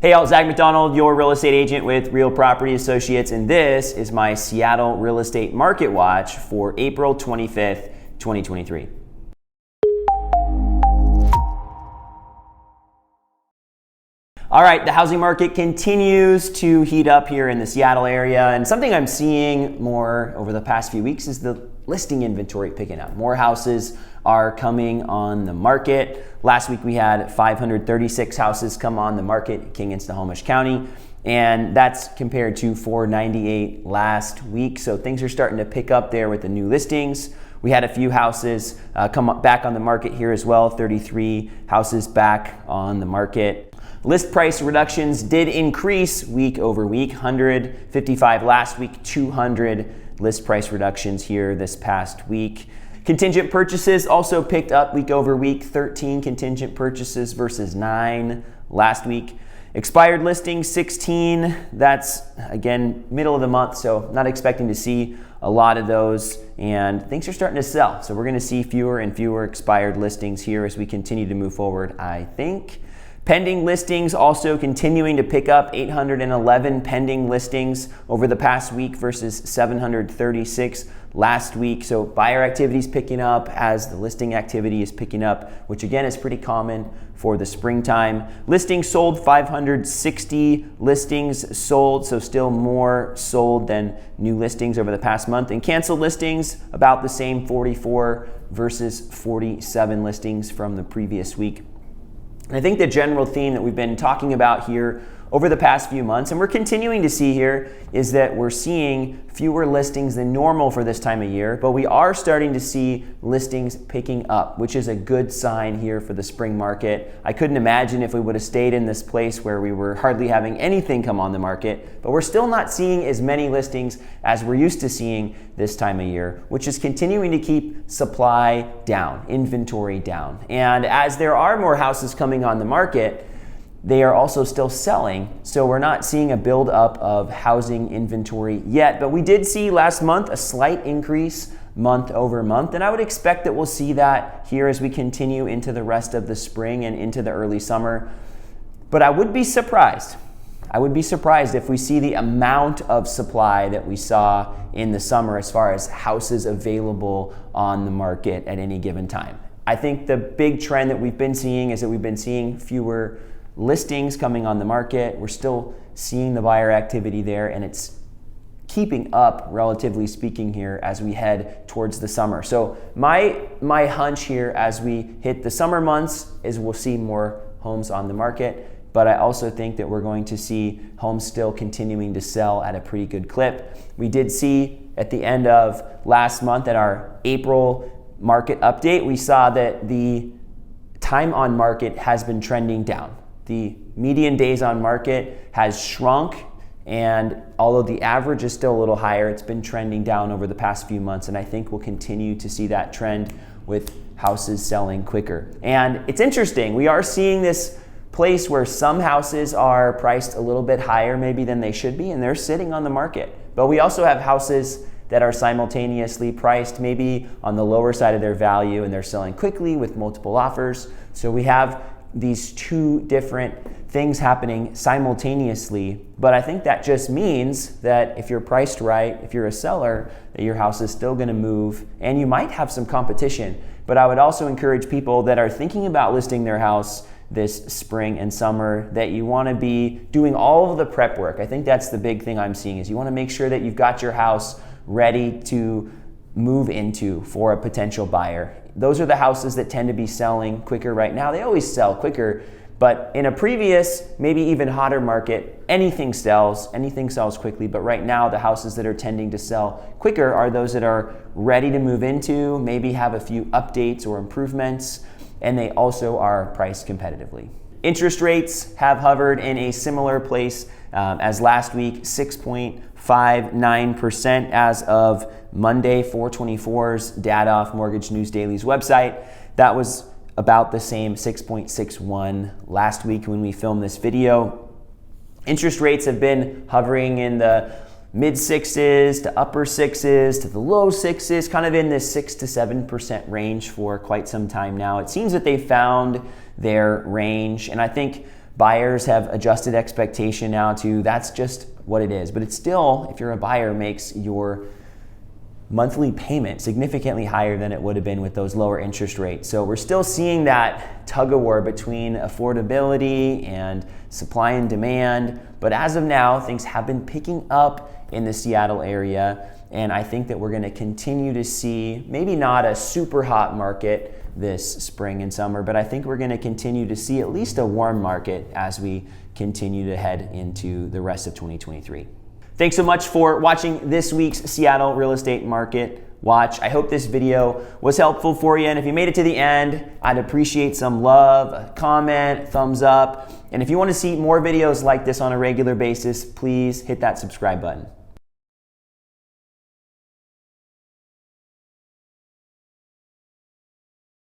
Hey y'all, Zach McDonald, your real estate agent with Real Property Associates, and this is my Seattle Real Estate Market Watch for April 25th, 2023. All right, the housing market continues to heat up here in the Seattle area, and something I'm seeing more over the past few weeks is the listing inventory picking up. More houses are coming on the market. Last week we had 536 houses come on the market in King and Snohomish County, and that's compared to 498 last week. So things are starting to pick up there with the new listings. We had a few houses come back on the market here as well, 33 houses back on the market. List price reductions did increase week over week, 155 last week, 200 list price reductions here this past week. Contingent purchases also picked up week over week, 13 contingent purchases versus 9 last week. Expired listings, 16. That's, again, middle of the month, so not expecting to see a lot of those. And things are starting to sell, so we're going to see fewer and fewer expired listings here as we continue to move forward, I think. Pending listings also continuing to pick up, 811 pending listings over the past week versus 736 last week. So buyer activity is picking up as the listing activity is picking up, which again is pretty common for the springtime. Listings sold, 560 listings sold, so still more sold than new listings over the past month. And canceled listings, about the same, 44 versus 47 listings from the previous week. And I think the general theme that we've been talking about here over the past few months, and we're continuing to see here, is that we're seeing fewer listings than normal for this time of year, but we are starting to see listings picking up, which is a good sign here for the spring market. I couldn't imagine if we would have stayed in this place where we were hardly having anything come on the market, but we're still not seeing as many listings as we're used to seeing this time of year, which is continuing to keep supply down, inventory down. And as there are more houses coming on the market, they are also still selling, so we're not seeing a buildup of housing inventory yet, but we did see last month a slight increase month over month, and I would expect that we'll see that here as we continue into the rest of the spring and into the early summer. But I would be surprised if we see the amount of supply that we saw in the summer as far as houses available on the market at any given time. I think the big trend that we've been seeing is that we've been seeing fewer listings coming on the market. We're still seeing the buyer activity there, and it's keeping up, relatively speaking, here as we head towards the summer. So my hunch here as we hit the summer months is we'll see more homes on the market, but I also think that we're going to see homes still continuing to sell at a pretty good clip. We did see at the end of last month at our April market update, we saw that the time on market has been trending down. The median days on market has shrunk, and although the average is still a little higher, it's been trending down over the past few months, and I think we'll continue to see that trend with houses selling quicker. And it's interesting, we are seeing this place where some houses are priced a little bit higher maybe than they should be, and they're sitting on the market. But we also have houses that are simultaneously priced maybe on the lower side of their value, and they're selling quickly with multiple offers. So we have these two different things happening simultaneously, but I think that just means that if you're priced right, if you're a seller, that your house is still going to move, and you might have some competition. But I would also encourage people that are thinking about listing their house this spring and summer that you want to be doing all of the prep work. I think that's the big thing I'm seeing, is you want to make sure that you've got your house ready to move into for a potential buyer. Those are the houses that tend to be selling quicker right now. They always sell quicker, but in a previous, maybe even hotter market, anything sells quickly. But right now, the houses that are tending to sell quicker are those that are ready to move into, maybe have a few updates or improvements, and they also are priced competitively. Interest rates have hovered in a similar place as last week, 6.59% as of Monday, 4/24's data off Mortgage News Daily's website. That was about the same, 6.61 last week when we filmed this video. Interest rates have been hovering in the mid sixes to upper sixes to the low sixes, kind of in this 6 to 7% range for quite some time now. It seems that they found their range, and I think Buyers have adjusted expectation now to that's just what it is. But it's still, if you're a buyer, makes your monthly payment significantly higher than it would have been with those lower interest rates. So we're still seeing that tug of war between affordability and supply and demand. But as of now, things have been picking up in the Seattle area. And I think that we're going to continue to see maybe not a super hot market this spring and summer, but I think we're going to continue to see at least a warm market as we continue to head into the rest of 2023. Thanks so much for watching this week's Seattle Real Estate Market Watch. I hope this video was helpful for you, and if you made it to the end, I'd appreciate some love, a comment, thumbs up, and if you want to see more videos like this on a regular basis, please hit that subscribe button.